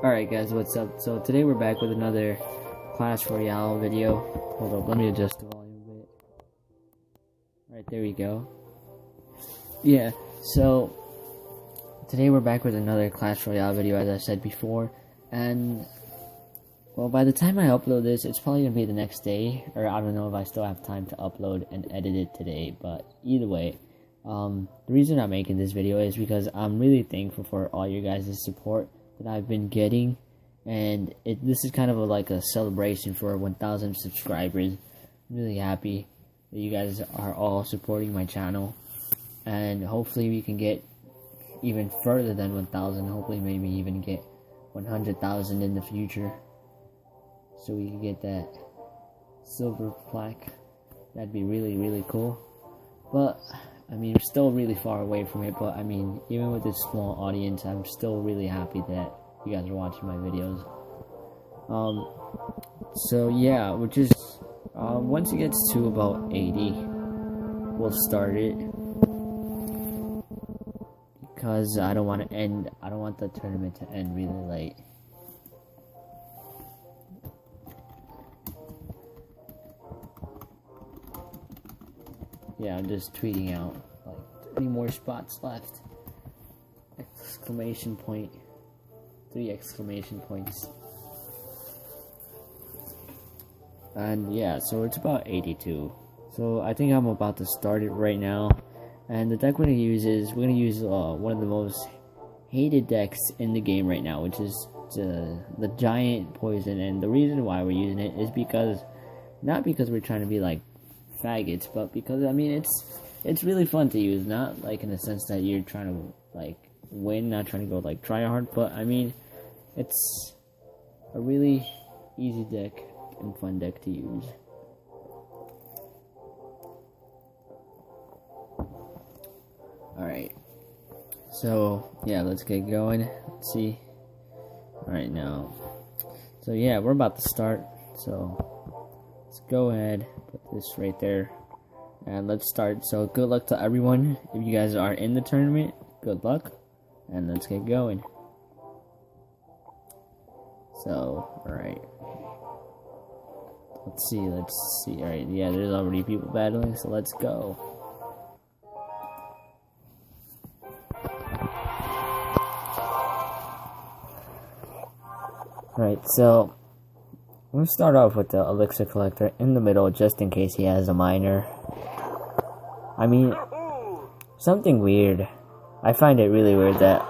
Alright guys, what's up? So today we're back with another Clash Royale video. Hold up, let me adjust the volume a bit. Alright, there we go. Yeah, so today we're back with another Clash Royale video, as I said before. And, well, by the time I upload this, it's probably going to be the next day. Or I don't know if I still have time to upload and edit it today. But either way, the reason I'm making this video is because I'm really thankful for all your guys' support that I've been getting, and this is kind of like a celebration for 1,000 subscribers. I'm really happy that you guys are all supporting my channel, and hopefully we can get even further than 1,000. Hopefully maybe even get 100,000 in the future, so we can get that silver plaque. That'd be really, really cool. But I mean, we're still really far away from it, but I mean, even with this small audience, I'm still really happy that you guys are watching my videos. So yeah, we're just, once it gets to about 80, we'll start it. Because I don't want the tournament to end really late. Yeah, I'm just tweeting out, like, 3 more spots left. Exclamation point. 3 exclamation points. And yeah, so it's about 82. So I think I'm about to start it right now. And the deck we're going to use is, one of the most hated decks in the game right now, which is the Giant Poison. And the reason why we're using it is because, not because we're trying to be like faggots, but because I mean it's really fun to use, not like in the sense that you're trying to like win, not trying to go like try hard, but I mean it's a really easy deck and fun deck to use. Alright, so yeah, let's get going. Let's see. Alright, now, so yeah, we're about to start, so let's go ahead, put this right there, and let's start. So good luck to everyone. If you guys are in the tournament, good luck, and let's get going. So, alright. Let's see. Alright, yeah, there's already people battling, so let's go. Alright, so I'm going to start off with the elixir collector in the middle, just in case he has a miner. I mean, something weird. I find it really weird that,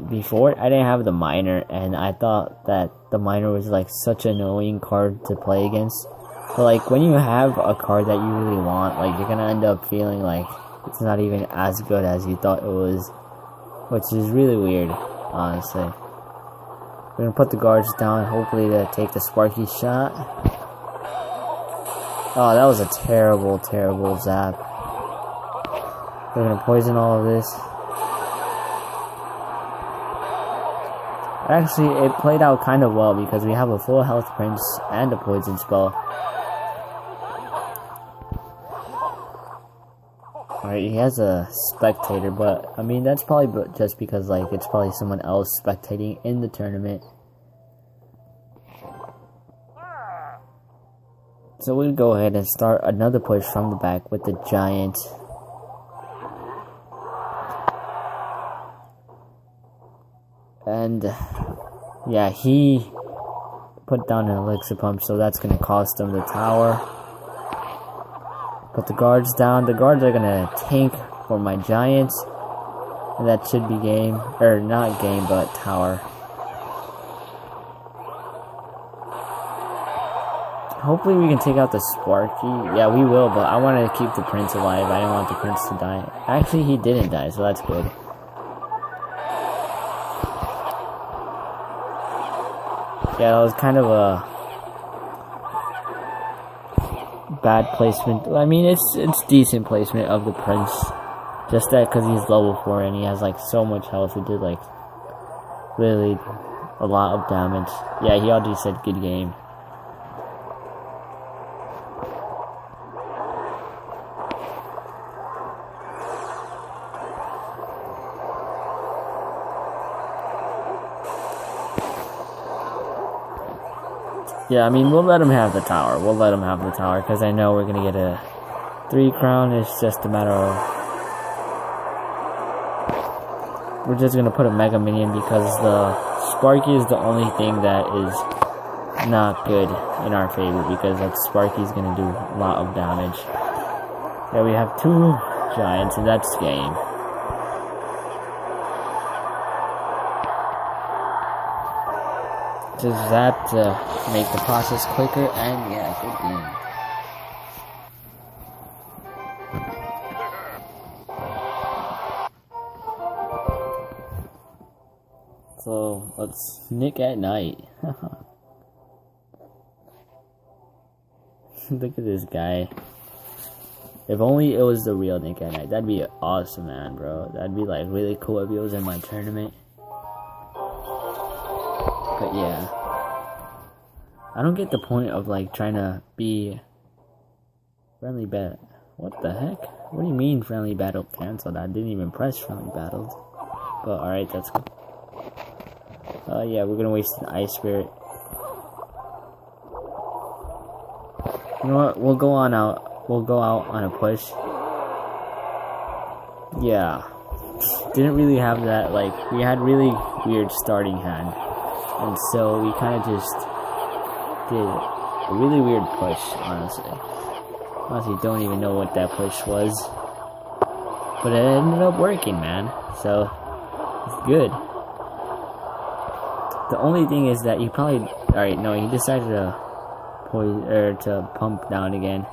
before, I didn't have the miner, and I thought that the miner was, like, such an annoying card to play against. But, like, when you have a card that you really want, like, you're gonna end up feeling like it's not even as good as you thought it was. Which is really weird, honestly. We're gonna put the guards down, hopefully to take the Sparky shot. Oh, that was a terrible, terrible zap. We're gonna poison all of this. Actually, it played out kind of well because we have a full health prince and a poison spell. Alright, he has a spectator, but I mean that's probably just because like it's probably someone else spectating in the tournament. So we'll go ahead and start another push from the back with the giant. And yeah, he put down an elixir pump, so that's gonna cost him the tower. Put the guards down. The guards are gonna tank for my giants, and that should be game, or not game, but tower. Hopefully we can take out the Sparky. Yeah, we will, but I want to keep the prince alive. I didn't want the prince to die. Actually, he didn't die, so that's good. Yeah, that was kind of a bad placement. I mean, it's decent placement of the prince. Just that because he's level 4 and he has like so much health, it did like really a lot of damage. Yeah, he already said good game. Yeah, I mean, we'll let him have the tower. We'll let him have the tower, because I know we're going to get a 3 crown. It's just a matter of... We're just going to put a Mega Minion, because the Sparky is the only thing that is not good in our favor, because that Sparky's going to do a lot of damage. Yeah, we have 2 Giants, and that's game. Just that to make the process quicker, and yeah, good game. So, let's Nick at night. Look at this guy. If only it was the real Nick at night. That'd be awesome, man, bro. That'd be, like, really cool if it was in my tournament. But yeah, I don't get the point of like trying to be friendly bat. What the heck? What do you mean friendly battle canceled? I didn't even press friendly battled. But alright, that's cool. Yeah, we're gonna waste an Ice Spirit. You know what? We'll go on out. We'll go out on a push. Yeah, didn't really have that. Like, we had really weird starting hand. And so we kind of just did a really weird push, honestly. Honestly, don't even know what that push was. But it ended up working, man. So, it's good. The only thing is that he probably... Alright, no, he decided to to pump down again.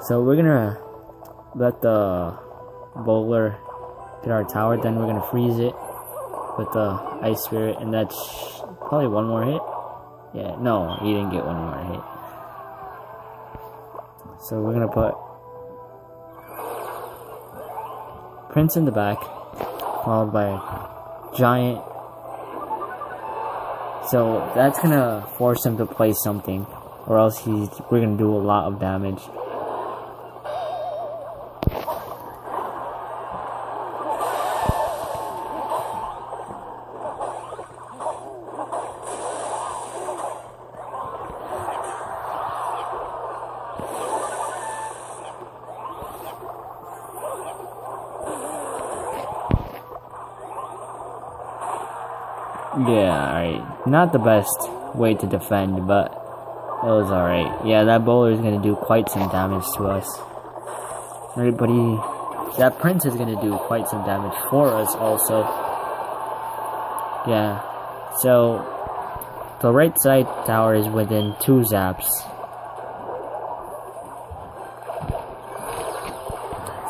So we're gonna let the bowler hit our tower, then we're gonna freeze it with the Ice Spirit, and that's probably one more hit. Yeah, no, he didn't get one more hit. So we're gonna put Prince in the back, followed by Giant. So that's gonna force him to play something, or else we're gonna do a lot of damage. Yeah, alright. Not the best way to defend, but it was alright. Yeah, that bowler is going to do quite some damage to us. Right, but that Prince is going to do quite some damage for us also. Yeah, so the right side tower is within 2 zaps.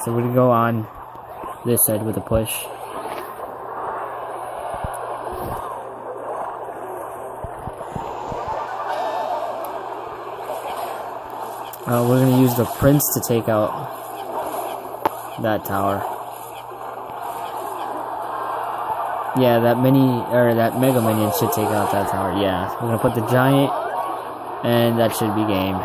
So we're going to go on this side with a push. We're gonna use the Prince to take out that tower. Yeah, that Mega Minion should take out that tower. Yeah, we're gonna put the Giant, and that should be game.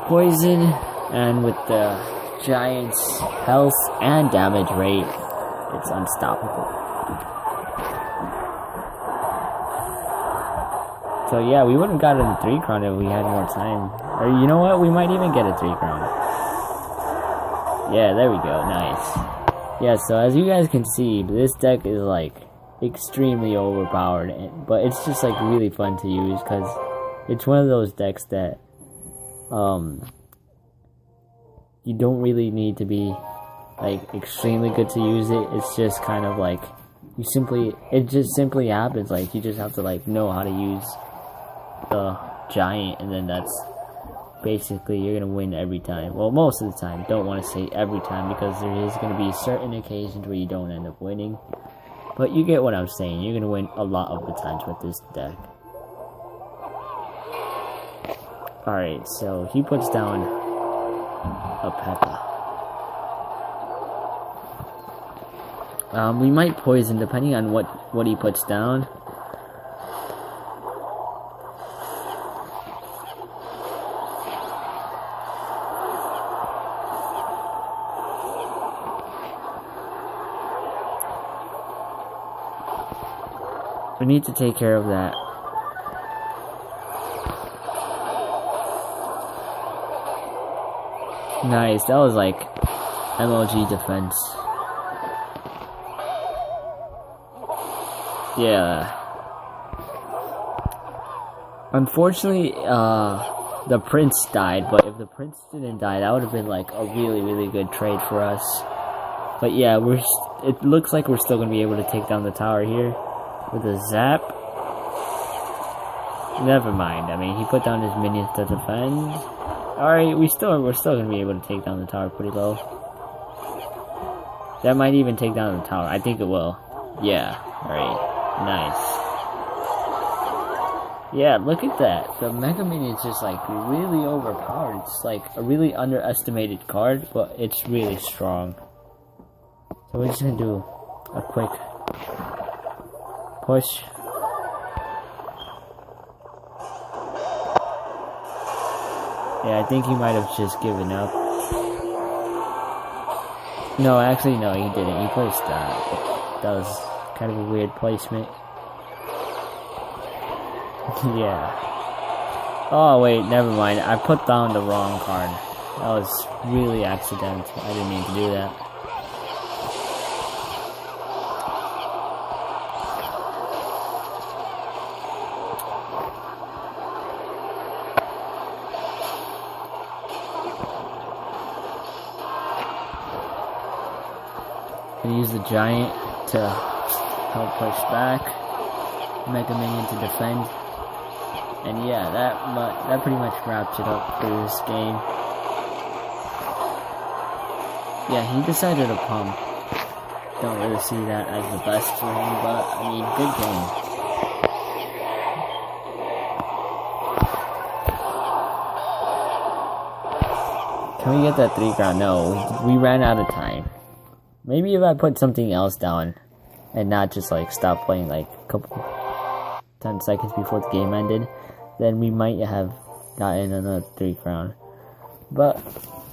Poison, and with the Giant's health and damage rate, it's unstoppable. So yeah, we wouldn't have gotten a 3 crown if we had more time. Or you know what? We might even get a 3 crown. Yeah, there we go. Nice. Yeah, so as you guys can see, this deck is like extremely overpowered. But it's just like really fun to use because it's one of those decks that you don't really need to be like extremely good to use it. It's just kind of like it just simply happens. Like you just have to like know how to use the Giant, and then that's basically you're gonna win every time. Well, most of the time. Don't want to say every time because there is gonna be certain occasions where you don't end up winning, but you get what I'm saying. You're gonna win a lot of the times with this deck. Alright, so he puts down a P.E.K.K.A. We might poison depending on what he puts down. We need to take care of that. Nice, that was like MLG defense. Yeah. Unfortunately, the prince died, but if the prince didn't die, that would have been like a really, really good trade for us. But yeah, it looks like we're still going to be able to take down the tower here with a zap. Never mind, I mean, he put down his minions to defend. Alright, we're still going to be able to take down the tower pretty low. That might even take down the tower. I think it will. Yeah, alright. Nice. Yeah, look at that. The Mega Minion is just like really overpowered. It's like a really underestimated card, but it's really strong. So we're just gonna do a quick push. Yeah, I think he might have just given up. No, actually, no, he didn't. He placed that. That was kind of a weird placement. Yeah. Oh, wait, never mind. I put down the wrong card. That was really accidental. I didn't mean to do that. Gonna use the giant to help push back. Mega Minion to defend. And yeah, that pretty much wraps it up for this game. Yeah, he decided to pump. Don't really see that as the best for him, but I mean, good game. Can we get that 3 crown? No, we ran out of time. Maybe if I put something else down and not just like stop playing like a couple 10 seconds before the game ended, then we might have gotten another 3 crown. But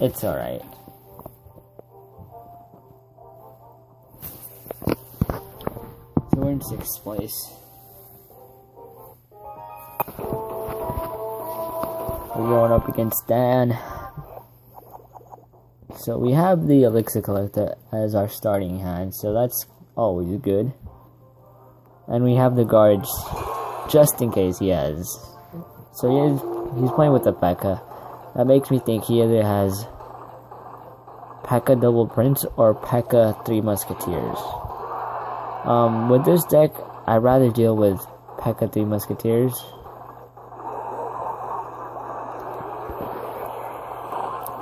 it's alright. So we're in 6th place. We're going up against Dan. So we have the Elixir Collector as our starting hand, so that's always good. And we have the guards just in case he has. So he's playing with the P.E.K.K.A. That makes me think he either has P.E.K.K.A. Double Prince or P.E.K.K.A. 3 Musketeers. With this deck, I'd rather deal with P.E.K.K.A. 3 Musketeers.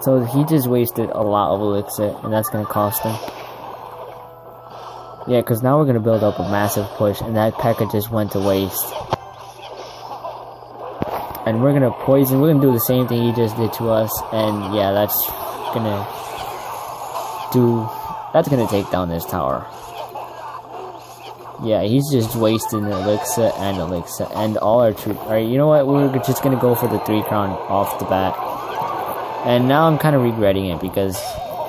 So he just wasted a lot of elixir, and that's going to cost him. Yeah, because now we're going to build up a massive push, and that P.E.K.K.A. just went to waste. And we're going to poison, we're going to do the same thing he just did to us, and yeah, that's going to take down this tower. Yeah, he's just wasting elixir, and all our troops. Alright, you know what, we're just going to go for the 3 crown off the bat. And now I'm kind of regretting it because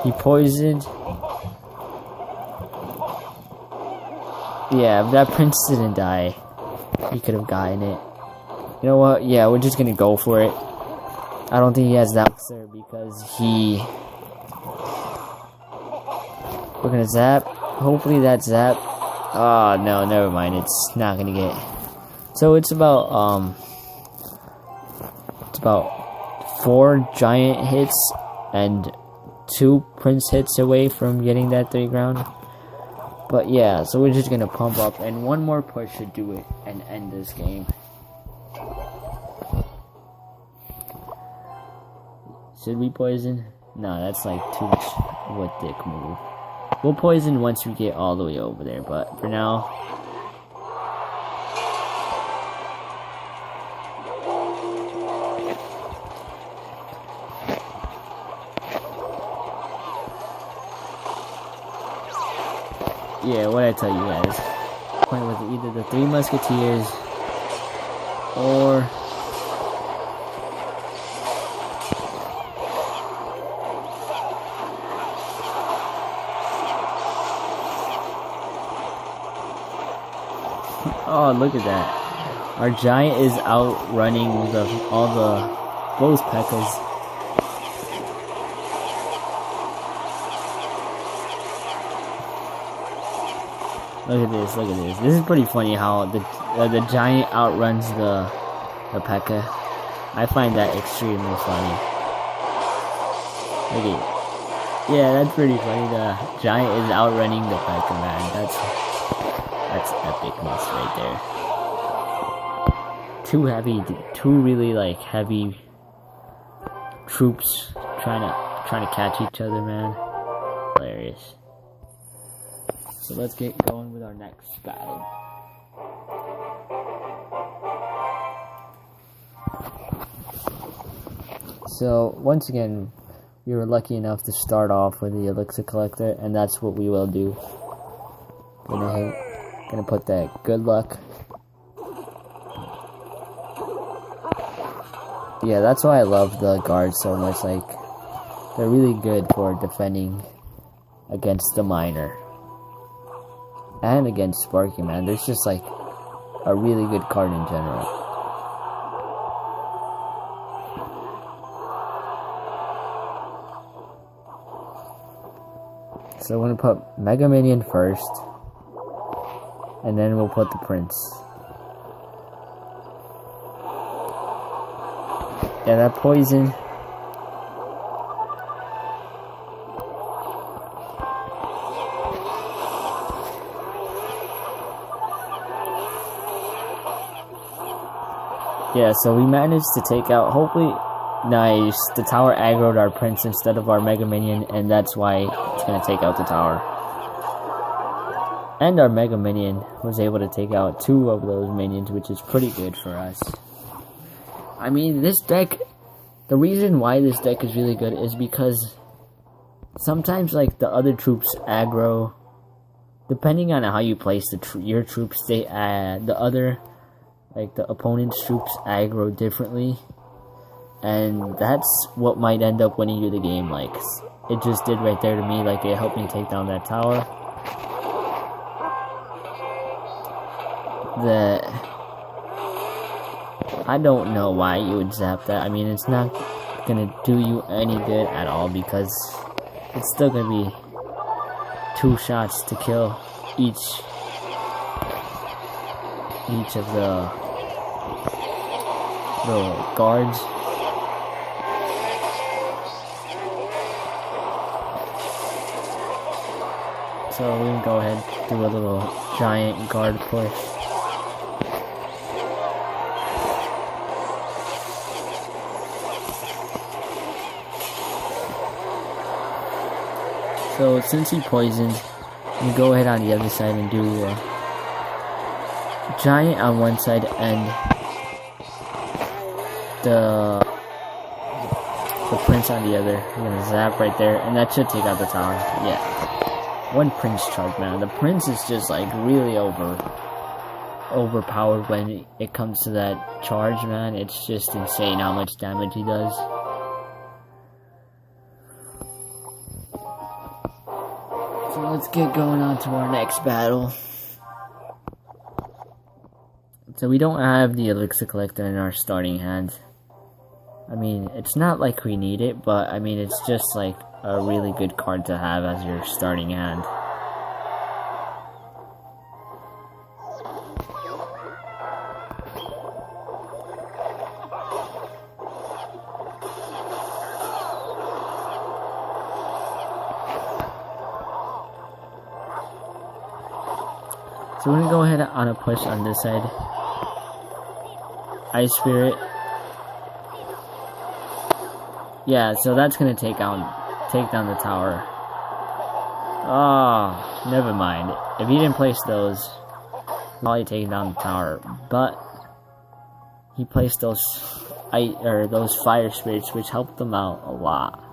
he poisoned. Yeah, if that prince didn't die, he could have gotten it. You know what? Yeah, we're just gonna go for it. I don't think he has that sir because we're gonna zap. Hopefully that zap. Oh no, never mind. It's not gonna get. So it's about 4 giant hits and 2 prince hits away from getting that 3 crown. But yeah, so we're just gonna pump up, and one more push should do it and end this game. Should we poison? No, that's like too much of a dick move. We'll poison once we get all the way over there, but for now. Yeah, what I tell you guys, playing with either the 3 Musketeers or Oh, look at that. Our giant is outrunning all both P.E.K.K.A.s. Look at this, look at this. This is pretty funny how the giant outruns the P.E.K.K.A. I find that extremely funny. Look at it. Yeah, that's pretty funny. The giant is outrunning the P.E.K.K.A, man. That's epicness right there. Two really like heavy troops trying to catch each other, man. Hilarious. So let's get going with our next battle. So once again, we were lucky enough to start off with the elixir collector, and that's what we will do. Gonna put that good luck. Yeah, that's why I love the guards so much. Like, they're really good for defending against the miner and against Sparky, man. There's just like a really good card in general. So we're gonna put Mega Minion first, and then we'll put the Prince. Yeah, that poison. Yeah, so we managed to take out, hopefully, nice, the tower aggroed our Prince instead of our Mega Minion, and that's why it's going to take out the tower. And our Mega Minion was able to take out 2 of those minions, which is pretty good for us. I mean, this deck, the reason why this deck is really good is because sometimes, like, the other troops aggro, depending on how you place your troops, they the opponent's troops aggro differently, and that's what might end up winning you the game, like it just did right there to me. Like, it helped me take down that tower. I don't know why you would zap that. I mean, it's not gonna do you any good at all, because it's still gonna be 2 shots to kill each of the guards. So we can go ahead and do a little giant guard push. So since he poisoned, we go ahead on the other side and do giant on one side and the Prince on the other. We're gonna zap right there, and that should take out the tower. Yeah, 1 Prince charge, man. The Prince is just like really overpowered when it comes to that charge, man. It's just insane how much damage he does. So let's get going on to our next battle. So we don't have the elixir collector in our starting hand. I mean, it's not like we need it, but I mean, it's just like a really good card to have as your starting hand. So we're gonna go ahead on a push on this side. Ice Spirit. Yeah, so that's gonna take down the tower. Oh, never mind. If he didn't place those, probably taking down the tower. But he placed those fire spirits, which helped them out a lot.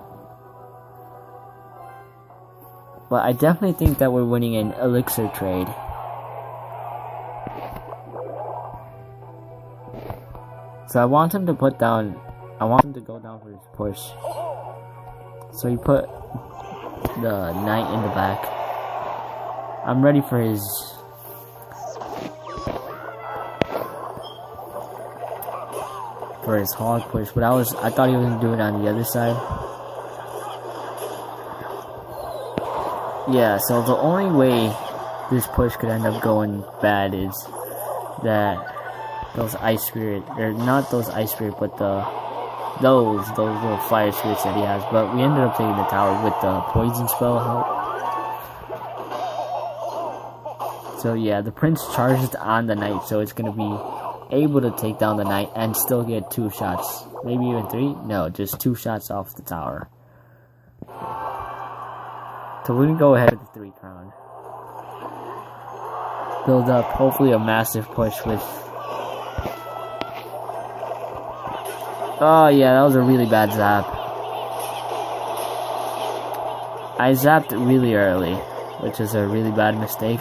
But I definitely think that we're winning an elixir trade. So I want him to go down for his push. So he put the knight in the back. I'm ready for his for his hog push, but I thought he was gonna do it on the other side. Yeah, so the only way this push could end up going bad is that those ice spirit, they're not those ice spirit, but those little fire spirits that he has. But we ended up taking the tower with the poison spell help. So yeah, the prince charged on the knight, so it's gonna be able to take down the knight and still get 2 shots, maybe even 3. No, just 2 shots off the tower. So we're gonna go ahead with the 3 crown. Build up, hopefully a massive push with... Oh yeah, that was a really bad zap. I zapped really early, which is a really bad mistake.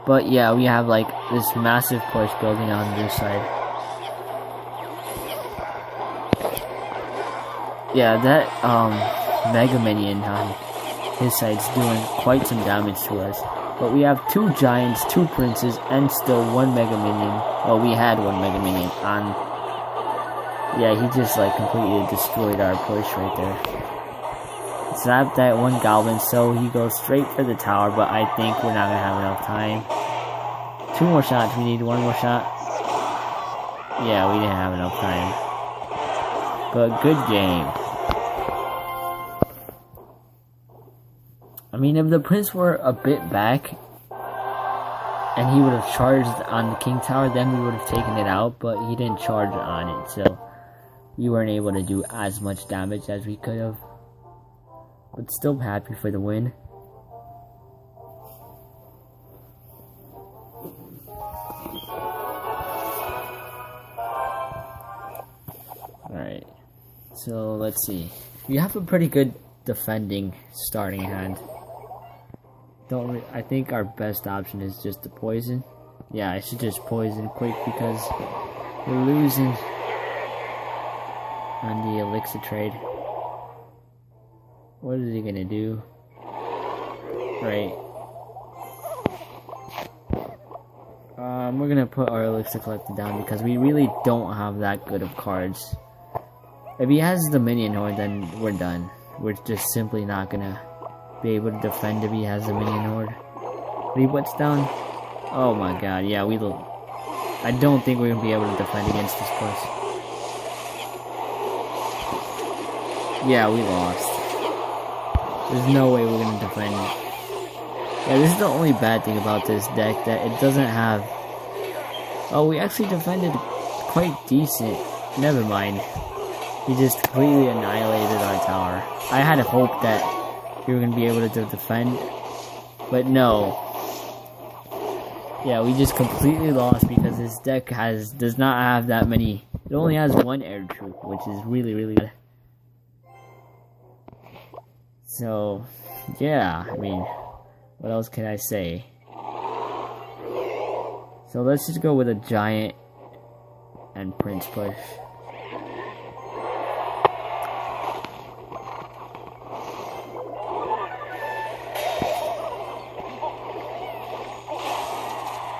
But yeah, we have like this massive push building on this side. Yeah, that Mega Minion on his side's doing quite some damage to us. But we have 2 giants, 2 princes, and still 1 Mega Minion. Well, we had 1 Mega Minion on. Yeah, he just like completely destroyed our push right there. Zap that 1 goblin, so he goes straight for the tower, but I think we're not gonna have enough time. 2 more shots, we need 1 more shot. Yeah, we didn't have enough time. But good game. I mean, if the prince were a bit back, and he would have charged on the king tower, then we would have taken it out, but he didn't charge on it, so we weren't able to do as much damage as we could have. But still happy for the win. Alright, so let's see. We have a pretty good defending starting hand. I think our best option is just to poison. Yeah, I should just poison quick because we're losing on the elixir trade. What is he gonna do? Right. We're gonna put our elixir collector down because we really don't have that good of cards. If he has the minion horde, then we're done. We're just simply not gonna be able to defend if he has the minion horde. But he puts down. Oh my god, yeah, I don't think we're gonna be able to defend against this push. Yeah, we lost. There's no way we're gonna defend. Yeah, this is the only bad thing about this deck, that it doesn't have... Oh, we actually defended quite decent. Never mind. He just completely annihilated our tower. I had hope that we were gonna be able to defend, but no. Yeah, we just completely lost because this deck does not have that many. It only has 1 air troop, which is really, really good. So, yeah, I mean, what else can I say? So let's just go with a giant and prince push.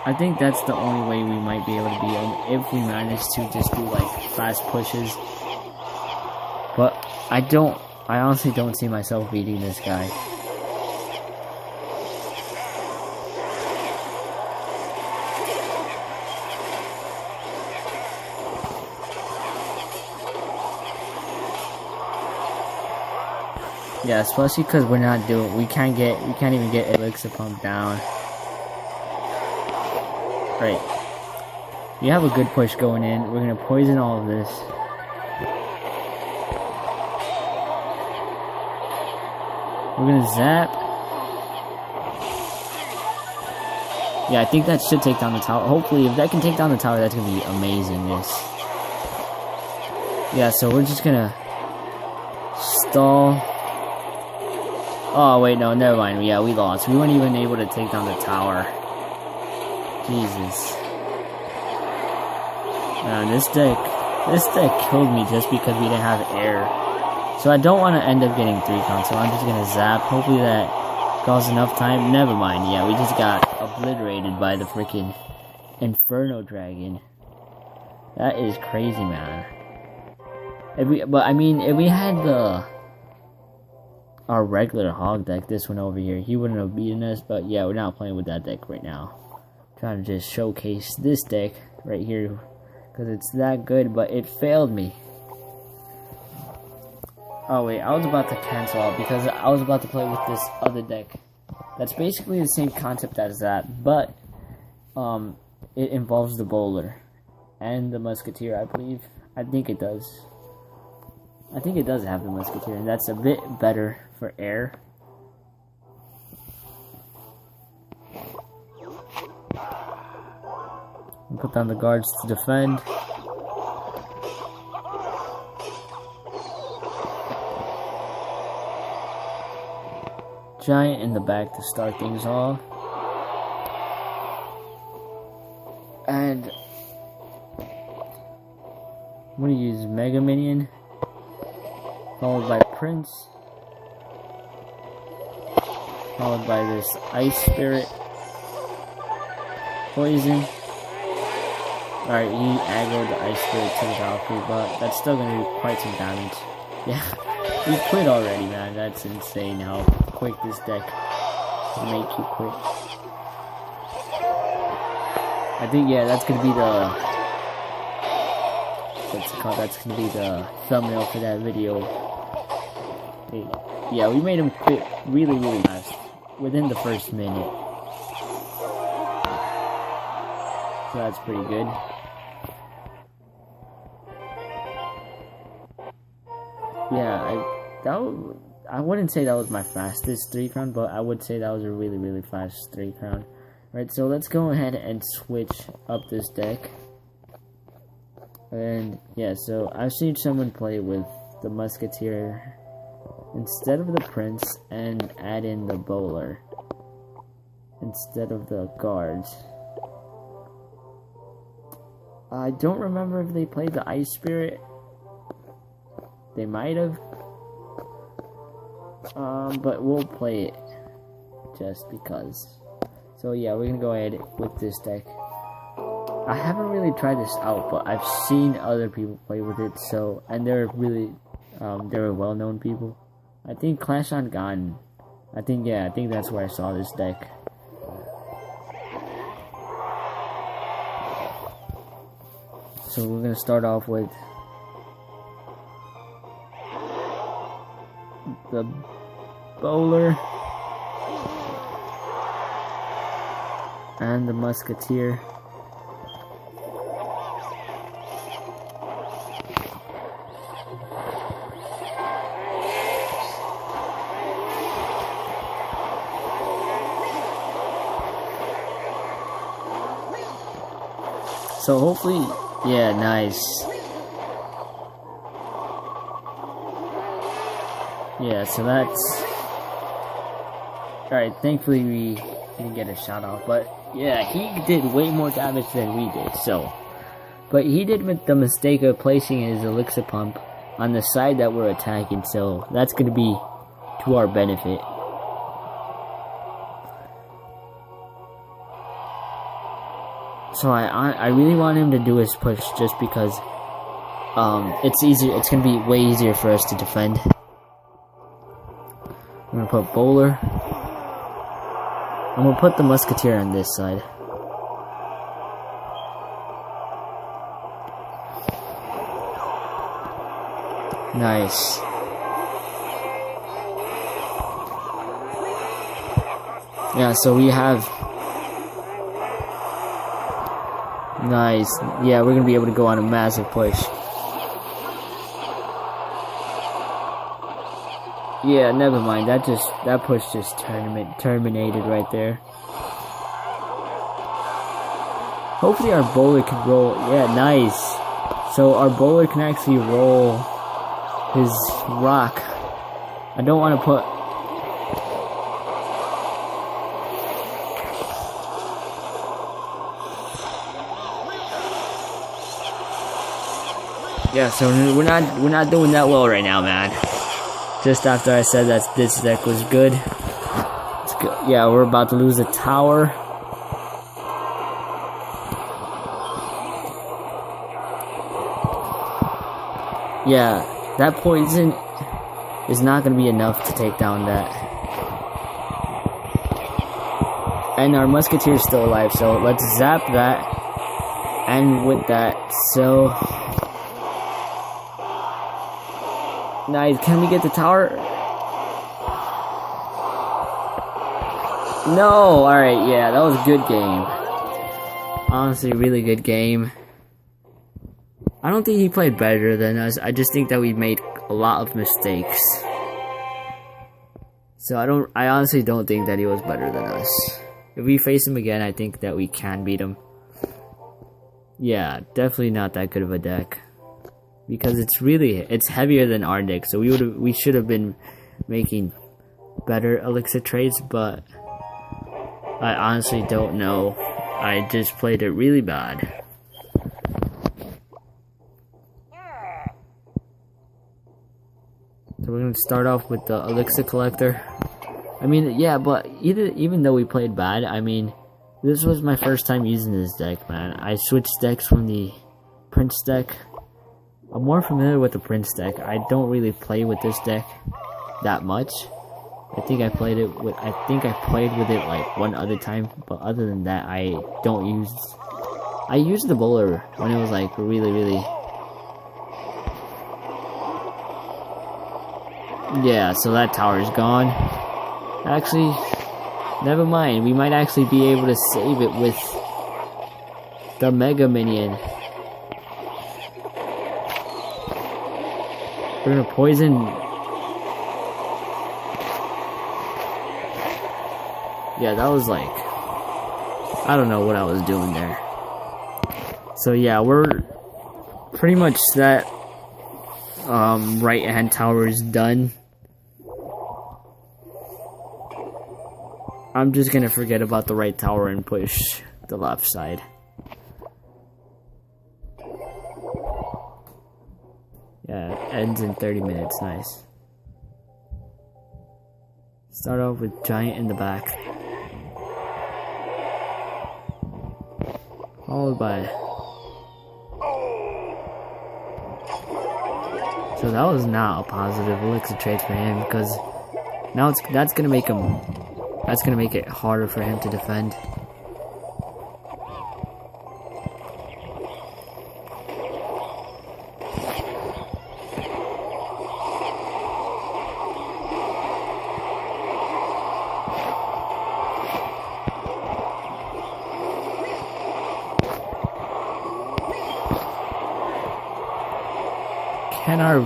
I think that's the only way we might be able to beat him, if we manage to just do like fast pushes. But I honestly don't see myself beating this guy. Yeah, especially because we can't even get elixir pump down. Right. We have a good push going in. We're gonna poison all of this. We're gonna zap. Yeah, I think that should take down the tower. Hopefully, if that can take down the tower, that's gonna be amazing. Yes. Yeah, so we're just gonna stall. Oh, wait, no, never mind. Yeah, we lost. We weren't even able to take down the tower. Jesus. Man, this deck killed me just because we didn't have air. So I don't want to end up getting 3 counts, so I'm just gonna zap. Hopefully that caused enough time. Never mind, yeah, we just got obliterated by the freaking Inferno Dragon. That is crazy, man. If we had our regular hog deck, this one over here, he wouldn't have beaten us. But yeah, we're not playing with that deck right now. Trying to just showcase this deck right here because it's that good, but it failed me. Oh wait, I was about to cancel out because I was about to play with this other deck. That's basically the same concept as that, but it involves the bowler and the musketeer, I believe. I think it does. I think it does have the musketeer, and that's a bit better for air. Put down the guards to defend. Giant in the back to start things off. And I'm gonna use Mega Minion, followed by Prince, followed by this Ice Spirit, Poison. Alright, he aggroed the Ice Spirit to the Valkyrie, but that's still gonna do quite some damage. Yeah, he quit already, man. That's insane how quick this deck can make you quit. I think, yeah, that's gonna be the... what's it called? That's gonna be the thumbnail for that video. Yeah, we made him quit really, really fast. Within the first minute. So that's pretty good. Yeah, I wouldn't say that was my fastest 3-crown, but I would say that was a really, really fast 3-crown. Right, so let's go ahead and switch up this deck. And yeah, so I've seen someone play with the musketeer instead of the prince and add in the bowler instead of the guards. I don't remember if they played the Ice Spirit. They might have. But we'll play it just because. So yeah, we're gonna go ahead with this deck. I haven't really tried this out, but I've seen other people play with it. So, and they're really, they're well-known people. I think Clash on Gone. I think that's where I saw this deck. So we're gonna start off with the bowler and the musketeer. So hopefully, yeah, nice. Yeah, so that's... Alright, thankfully we didn't get a shot off, but yeah, he did way more damage than we did, so... But he did make the mistake of placing his elixir pump on the side that we're attacking, so that's gonna be to our benefit. So I really want him to do his push just because it's easier. It's gonna be way easier for us to defend. I'm gonna put bowler. I'm gonna put the musketeer on this side. Nice. Yeah, so we have... Nice. Yeah, we're gonna be able to go on a massive push. Yeah, never mind. That push just terminated right there. Hopefully our bowler can roll. Yeah, nice. So our bowler can actually roll his rock. I don't want to put... Yeah, so we're not doing that well right now, man. Just after I said that this deck was good. It's good. Yeah, we're about to lose a tower. Yeah, that poison is not going to be enough to take down that. And our musketeer is still alive, so let's zap that. And with that, so... Nice, can we get the tower? No! Alright, yeah, that was a good game. Honestly, really good game. I don't think he played better than us. I just think that we made a lot of mistakes. So I honestly don't think that he was better than us. If we face him again, I think that we can beat him. Yeah, definitely not that good of a deck. Because it's heavier than our deck, so we should have been making better elixir trades, but I honestly don't know. I just played it really bad. So we're gonna start off with the elixir collector. I mean, yeah, but even though we played bad, I mean, this was my first time using this deck, man. I switched decks from the Prince deck. I'm more familiar with the Prince deck. I don't really play with this deck that much. I think I played with it like one other time, but other than that, I used the bowler when it was like really. Yeah, so that tower is gone. Actually, never mind. We might actually be able to save it with the Mega Minion. We're gonna poison. Yeah, that was like, I don't know what I was doing there. So yeah, we're pretty much that right hand tower is done. I'm just gonna forget about the right tower and push the left side. Yeah, it ends in 30 minutes, nice. Start off with Giant in the back. Followed by... So that was not a positive elixir trade for him, because now that's gonna make it harder for him to defend. Can our...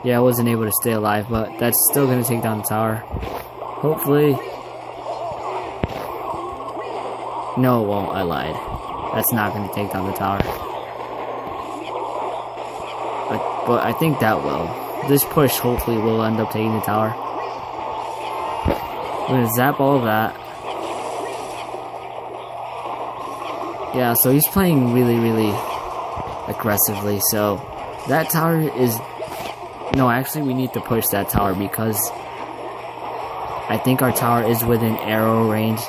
yeah, I wasn't able to stay alive, but that's still going to take down the tower. Hopefully... No, it won't. I lied. That's not going to take down the tower. But I think that will. This push hopefully will end up taking the tower. We're going to zap all of that. Yeah, so he's playing really aggressively, so that tower is... No, actually we need to push that tower because I think our tower is within arrow range.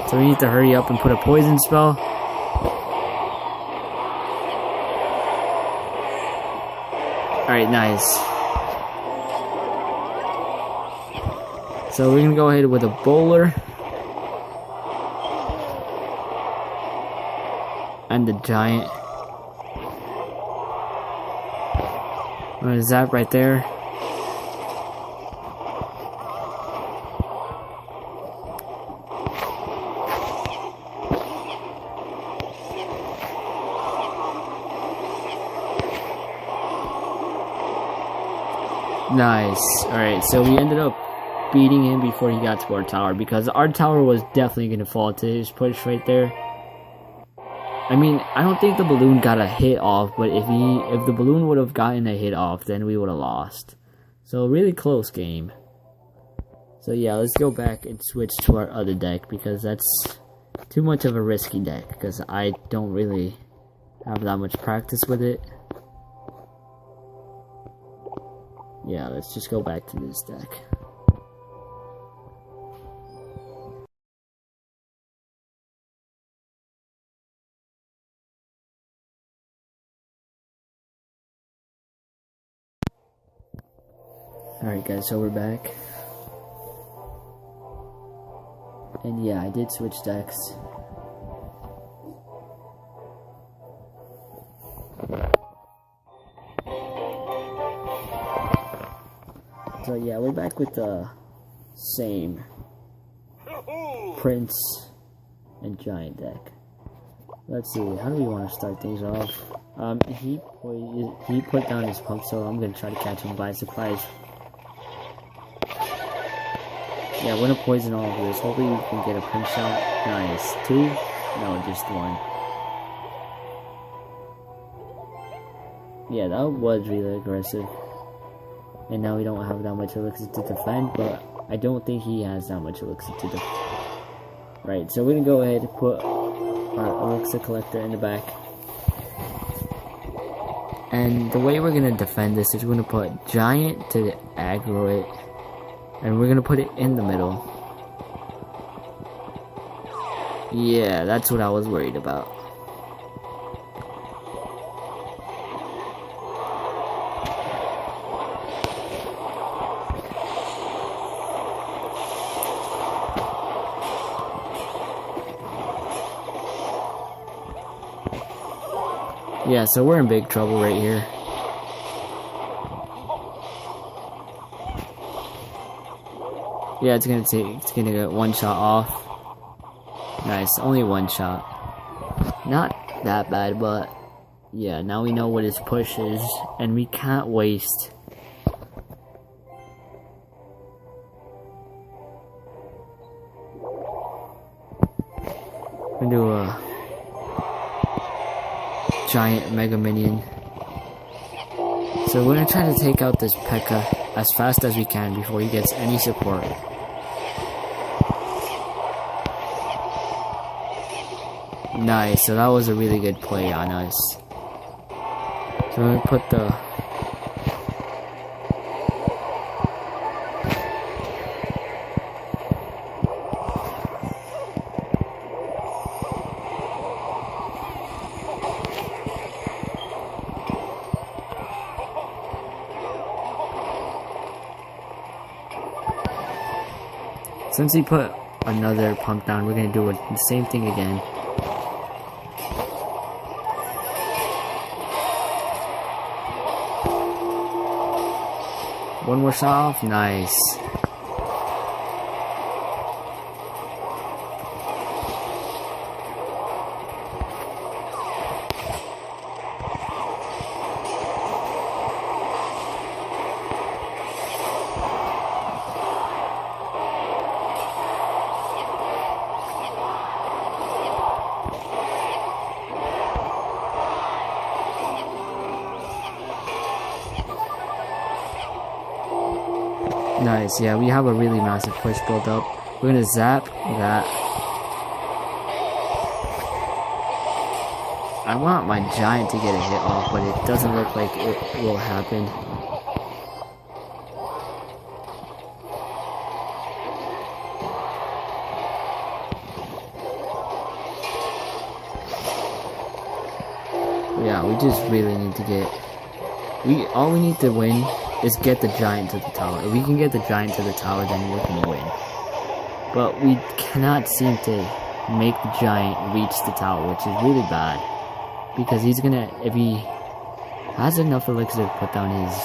So we need to hurry up and put a poison spell. Alright, nice. So we're gonna go ahead with a bowler. And the giant. I'm gonna zap right there. Nice. Alright, so we ended up beating him before he got to our tower, because our tower was definitely gonna fall to his push right there. I mean, I don't think the balloon got a hit off, but if the balloon would have gotten a hit off, then we would have lost. So, really close game. So yeah, let's go back and switch to our other deck, because that's too much of a risky deck, because I don't really have that much practice with it. Yeah, let's just go back to this deck. Alright guys, so we're back. And yeah, I did switch decks. So yeah, we're back with the same Prince and Giant deck. Let's see, how do we want to start things off? He put down his pump, so I'm gonna try to catch him by surprise. Yeah, we're gonna poison all of this. Hopefully we can get a Prince shot. Nice. 2? No, just 1. Yeah, that was really aggressive. And now we don't have that much elixir to defend, but I don't think he has that much elixir to defend. Right, so we're gonna go ahead and put our elixir collector in the back. And the way we're gonna defend this is we're gonna put Giant to aggro it. And we're gonna put it in the middle. Yeah, that's what I was worried about. Yeah, so we're in big trouble right here. Yeah, it's gonna get 1 shot off. Nice, only 1 shot. Not that bad, but yeah, now we know what his push is, and we can't waste. We're gonna do a Giant Mega Minion. So we're gonna try to take out this P.E.K.K.A. as fast as we can before he gets any support. Nice, so that was a really good play on us. So I'm gonna put the since he put another pump down, we're gonna do the same thing again. One more shot off, nice. Nice, yeah, we have a really massive push build up. We're gonna zap that. I want my Giant to get a hit off, but it doesn't look like it will happen. Yeah, we just really need to get... all we need to win is get the Giant to the tower. If we can get the Giant to the tower, then we can win. But we cannot seem to make the Giant reach the tower, which is really bad. Because he's gonna, if he has enough elixir to put down his,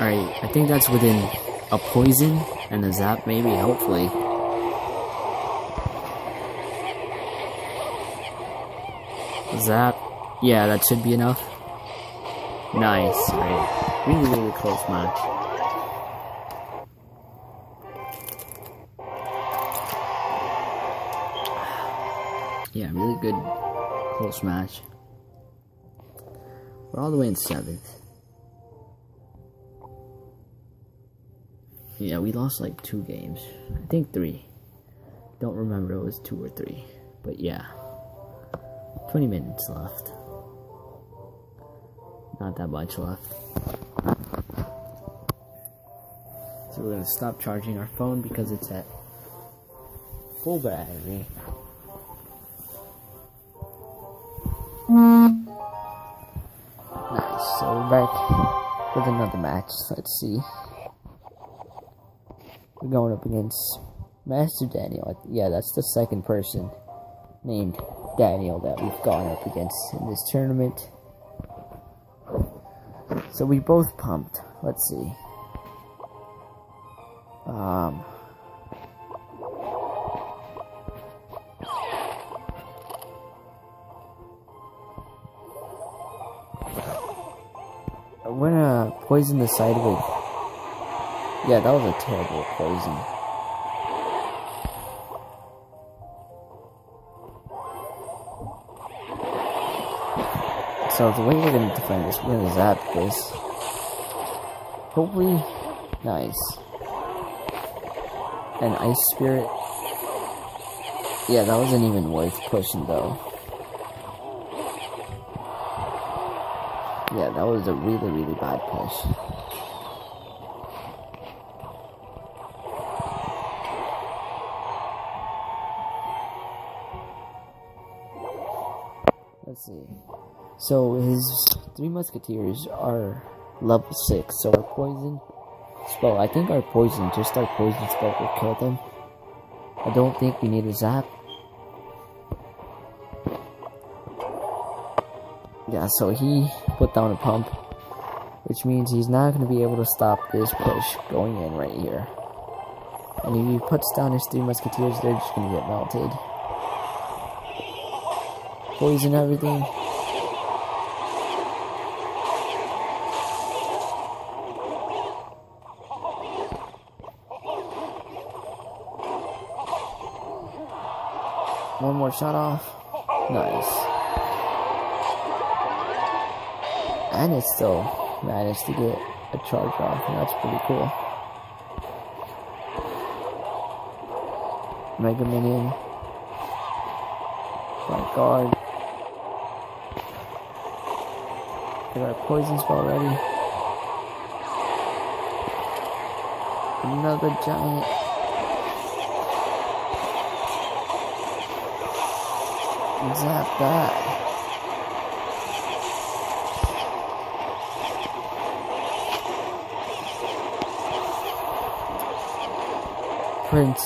Alright, I think that's within a poison and a zap maybe, hopefully. Zap. Yeah, that should be enough. Nice. Right. Really, really close match. Yeah, really good close match. We're all the way in 7th. Yeah, we lost like 2 games. I think 3. Don't remember, it was 2 or 3. But yeah. 20 minutes left. Not that much left. So we're gonna stop charging our phone because it's at full battery. Nice. So we're back with another match. Let's see. We're going up against Master Daniel. Yeah, that's the second person named Daniel that we've gone up against in this tournament. So we both pumped. Let's see. I'm gonna poison the side with... Yeah, that was a terrible poison. So the way we're gonna defend this, we're gonna zap this. Hopefully, nice. An ice spirit. Yeah, that wasn't even worth pushing though. Yeah, that was a really, really bad push. Let's see. So his 3 musketeers are level 6, so our poison spell, I think our poison, just our poison spell will kill them. I don't think we need a zap. Yeah, so he put down a pump, which means he's not going to be able to stop this push going in right here. And if he puts down his 3 musketeers, they're just going to get melted. Poison everything. One more shot off. Nice. And it still managed to get a charge off, and that's pretty cool. Mega Minion. Front guard. Get our poison spell ready. Another giant. Zap that. Prince,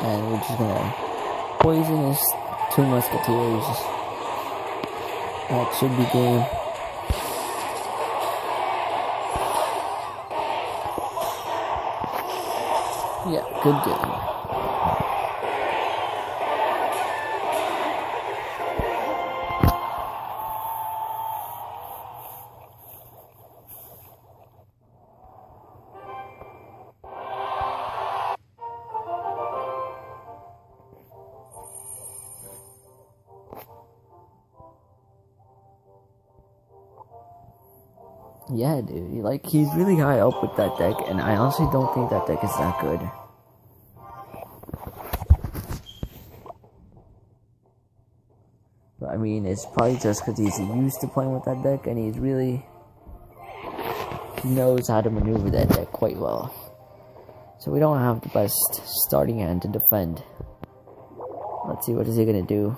and we're just gonna poison his 2 musketeers. That should be game. Yeah, good game. Yeah, dude, like, he's really high up with that deck, and I honestly don't think that deck is that good. But, I mean, it's probably just because he's used to playing with that deck, and he knows how to maneuver that deck quite well. So we don't have the best starting hand to defend. Let's see, what is he gonna do?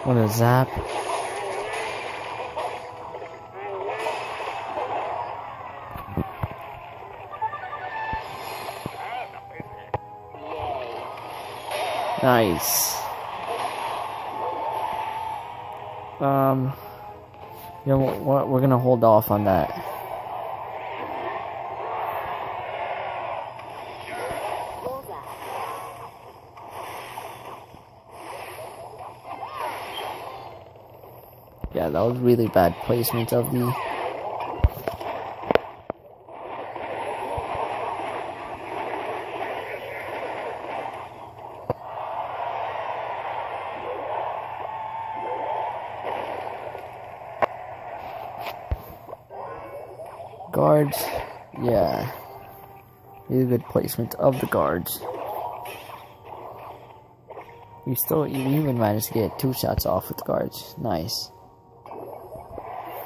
Wanna zap? Nice. You know what? We're gonna hold off on that. Yeah, that was really bad placement of the... guards. Yeah. Really good placement of the guards. We even managed to get 2 shots off with the guards. Nice.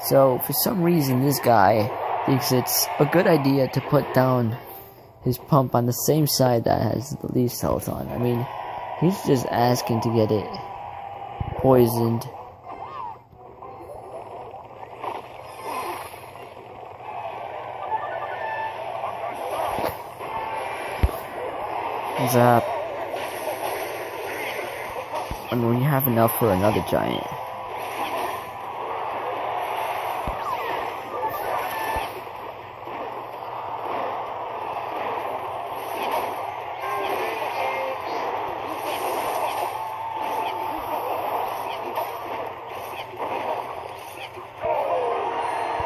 So, for some reason, this guy Because it's a good idea to put down his pump on the same side that has the least health on. I mean, he's just asking to get it poisoned. Zap. And we have enough for another giant.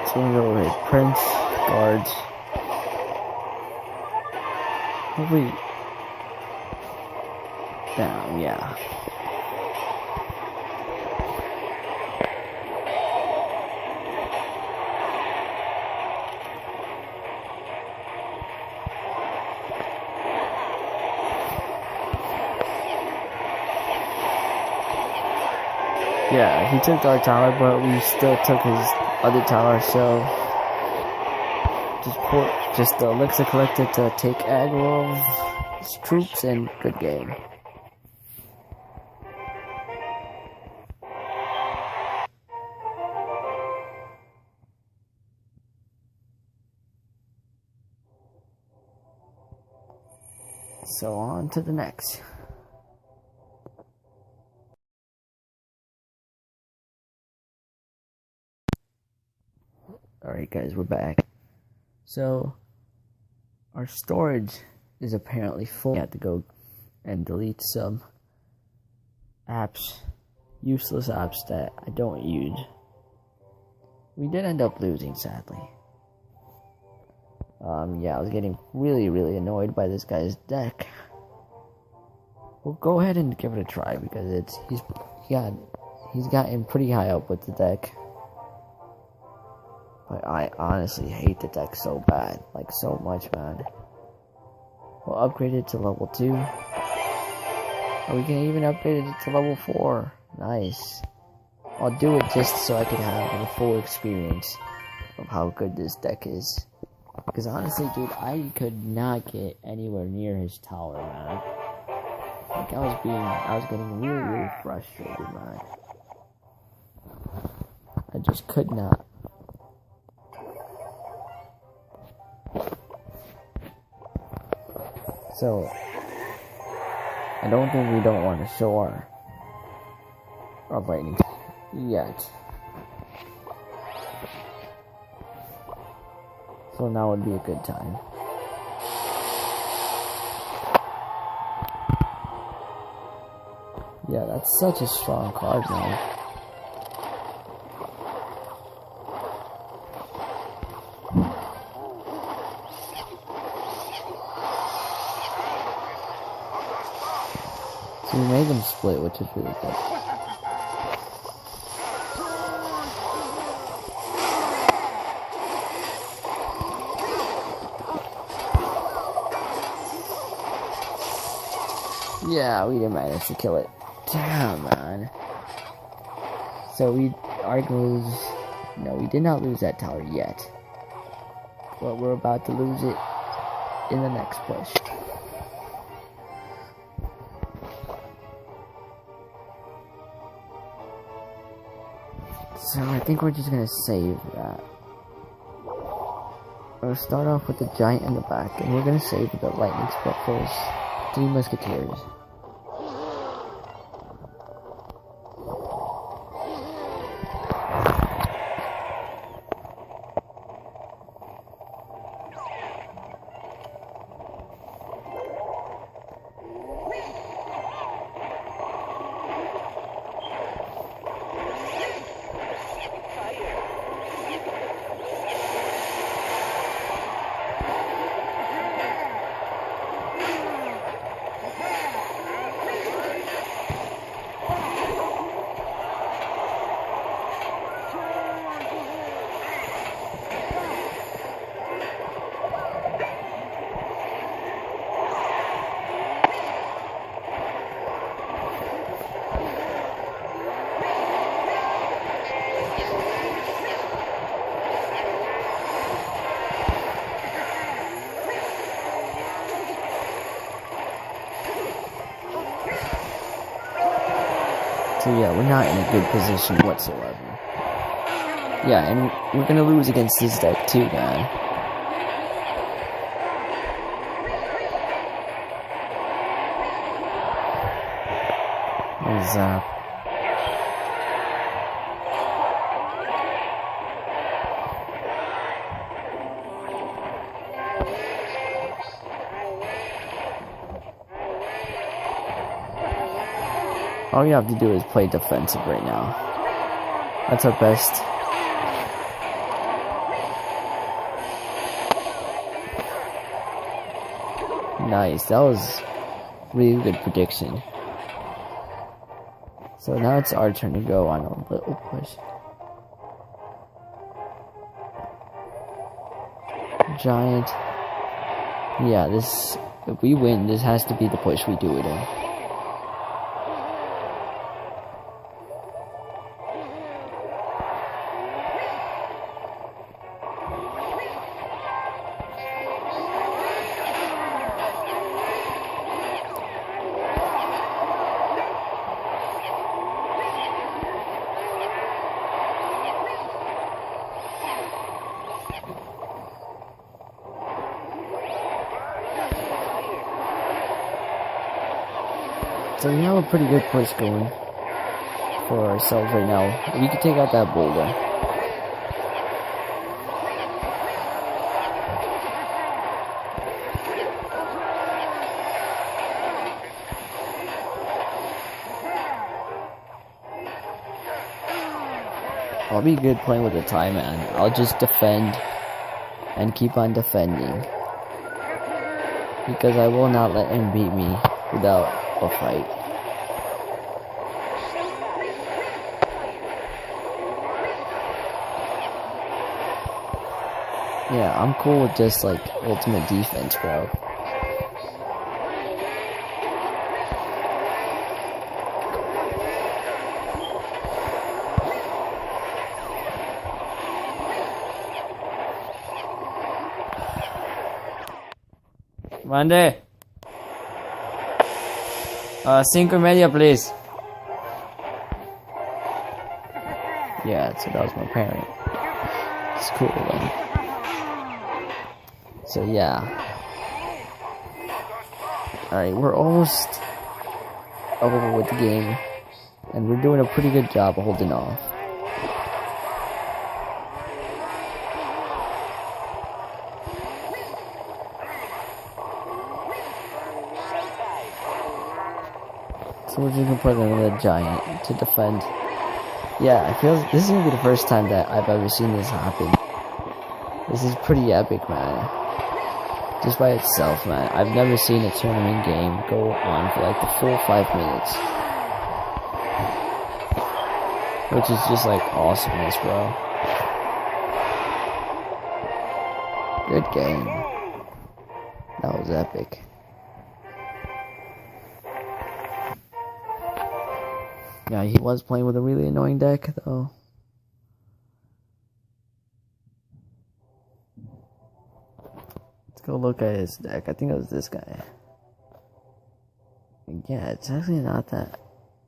So we're gonna go with Prince, guards. Hopefully down, yeah. Yeah, he took our tower, but we still took his other tower, so just the elixir collected to take aggro of his troops, and good game. So on to the next. Alright guys, we're back. So, our storage is apparently full. We had to go and delete some apps, useless apps that I don't use. We did end up losing, sadly. Yeah, I was getting really annoyed by this guy's deck. We'll go ahead and give it a try because he's gotten pretty high up with the deck. But I honestly hate the deck so bad, like so much, man. We'll upgrade it to level 2. Or we can even upgrade it to level 4. Nice. I'll do it just so I can have the full experience of how good this deck is. Because honestly, dude, I could not get anywhere near his tower, man. Like, I was getting really frustrated, man. I just could not. So, I don't think we don't want to show our lightning yet. So now would be a good time. Yeah, that's such a strong card, man. So we made them split, which is really good. Yeah, we didn't manage to kill it. Damn, man. So we are going to lose. No, we did not lose that tower yet. But we're about to lose it in the next push. So I think we're just going to save that. We'll start off with the giant in the back, and we're going to save the lightning spell for his 3 musketeers. So yeah, we're not in a good position whatsoever. Yeah, and we're gonna lose against this deck too, man. Zap. All you have to do is play defensive right now. That's our best. Nice, that was really good prediction. So now it's our turn to go on a little push. Giant. Yeah, this, if we win, this has to be the push we do it in. So we have a pretty good push going for ourselves right now. We can take out that boulder. I'll be good playing with the tie, man. I'll just defend and keep on defending, because I will not let him beat me without a fight. Yeah, I'm cool with just like ultimate defense, bro. Monday. Cinco media, please. Yeah, so that was my parent. It's cool, though. So, yeah. Alright, we're almost over with the game. And we're doing a pretty good job of holding off. So we're just gonna put another giant to defend. Yeah, I feel this is gonna be the first time that I've ever seen this happen. This is pretty epic, man. Just by itself, man. I've never seen a tournament game go on for like the full 5 minutes. Which is just like awesomeness, bro. Good game. That was epic. Yeah, he was playing with a really annoying deck, though. Let's go look at his deck. I think it was this guy. Yeah, it's actually not that.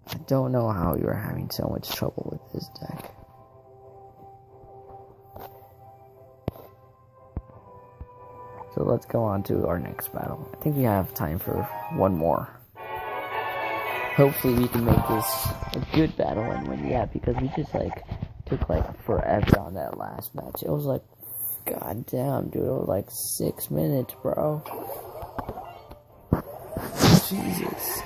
I don't know how you were having so much trouble with this deck. So let's go on to our next battle. I think we have time for one more. Hopefully we can make this a good battle and win. Yeah, because we just like took like forever on that last match. It was like, god damn, dude, it was like 6 minutes, bro. Jesus.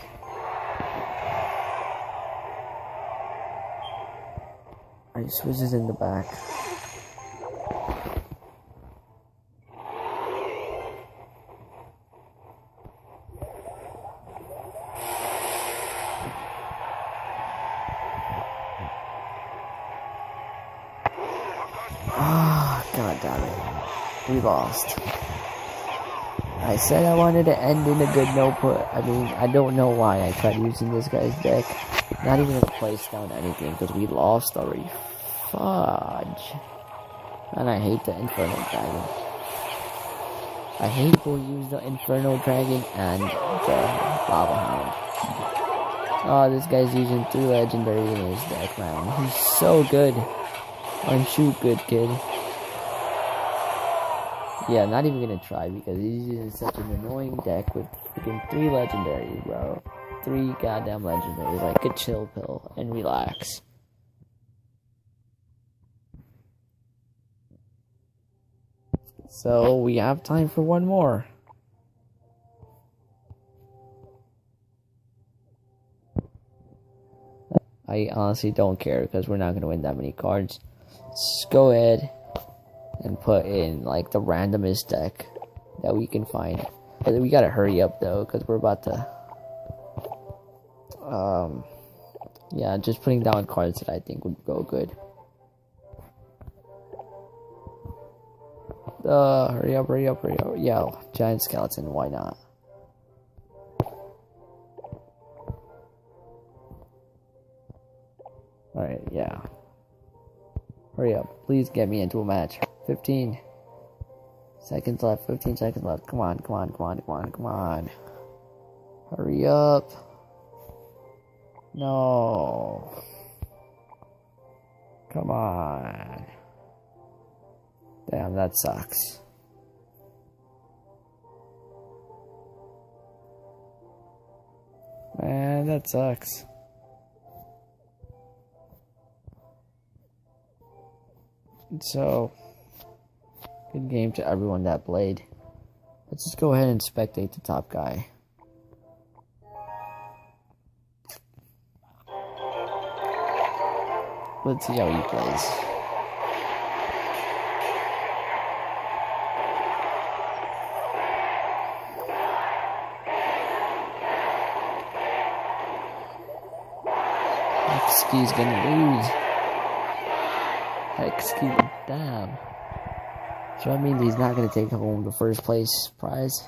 I switches in the back. God damn it. We lost. I said I wanted to end in a good no-put. I mean, I don't know why I tried using this guy's deck. Not even gonna place down anything, because we lost already. Fudge. And I hate the Infernal Dragon. I hate to use the Infernal Dragon and the Lava Hound. Oh, this guy's using 3 legendary in his deck, man. He's so good. Unshoot good, kid. Yeah, not even gonna try because he's using such an annoying deck with freaking 3 legendary, bro. 3 goddamn legendary. Like, a chill pill and relax. So, we have time for one more. I honestly don't care because we're not going to win that many cards. Let's go ahead and put in like the randomest deck that we can find. But we got to hurry up though because we're about to... yeah, just putting down cards that I think would go good. Hurry up, hurry up, hurry up. Yo, giant skeleton, why not? Alright, yeah. Hurry up. Please get me into a match. 15 seconds left. 15 seconds left. Come on, come on, come on, come on, come on. Hurry up. No. Come on. Damn, that sucks. Man, that sucks. So, good game to everyone that played. Let's just go ahead and spectate the top guy. Let's see how he plays. He's gonna lose. Excuse me, damn. So that means he's not gonna take home the first place prize.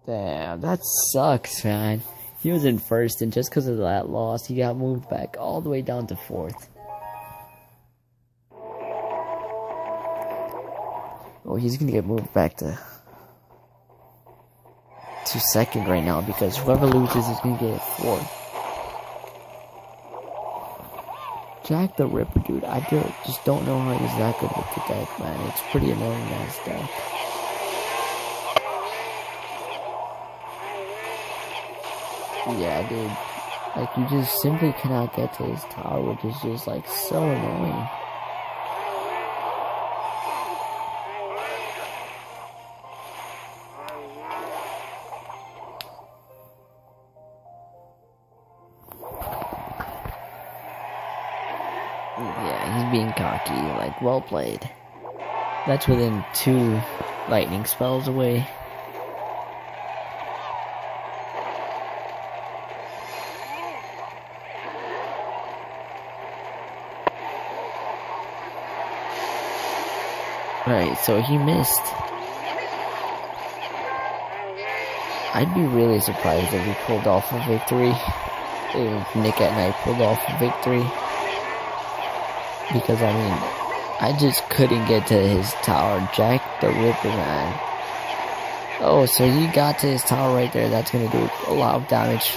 Damn, that sucks, man. He was in first, and just because of that loss, he got moved back all the way down to 4th. Oh, he's gonna get moved back to 2nd right now because whoever loses is gonna get 4th. Jack the Ripper, dude. I just don't know how he's that good with the deck, man. It's pretty annoying ass deck. Yeah, dude. Like, you just simply cannot get to his tower, which is just like so annoying. Yeah, he's being cocky, like, well played. That's within 2 lightning spells away. Right, so he missed. I'd be really surprised if he pulled off a victory. If Nick at Night pulled off a victory. Because, I mean, I just couldn't get to his tower. Jack the Ripper, man. Oh, so he got to his tower right there. That's going to do a lot of damage.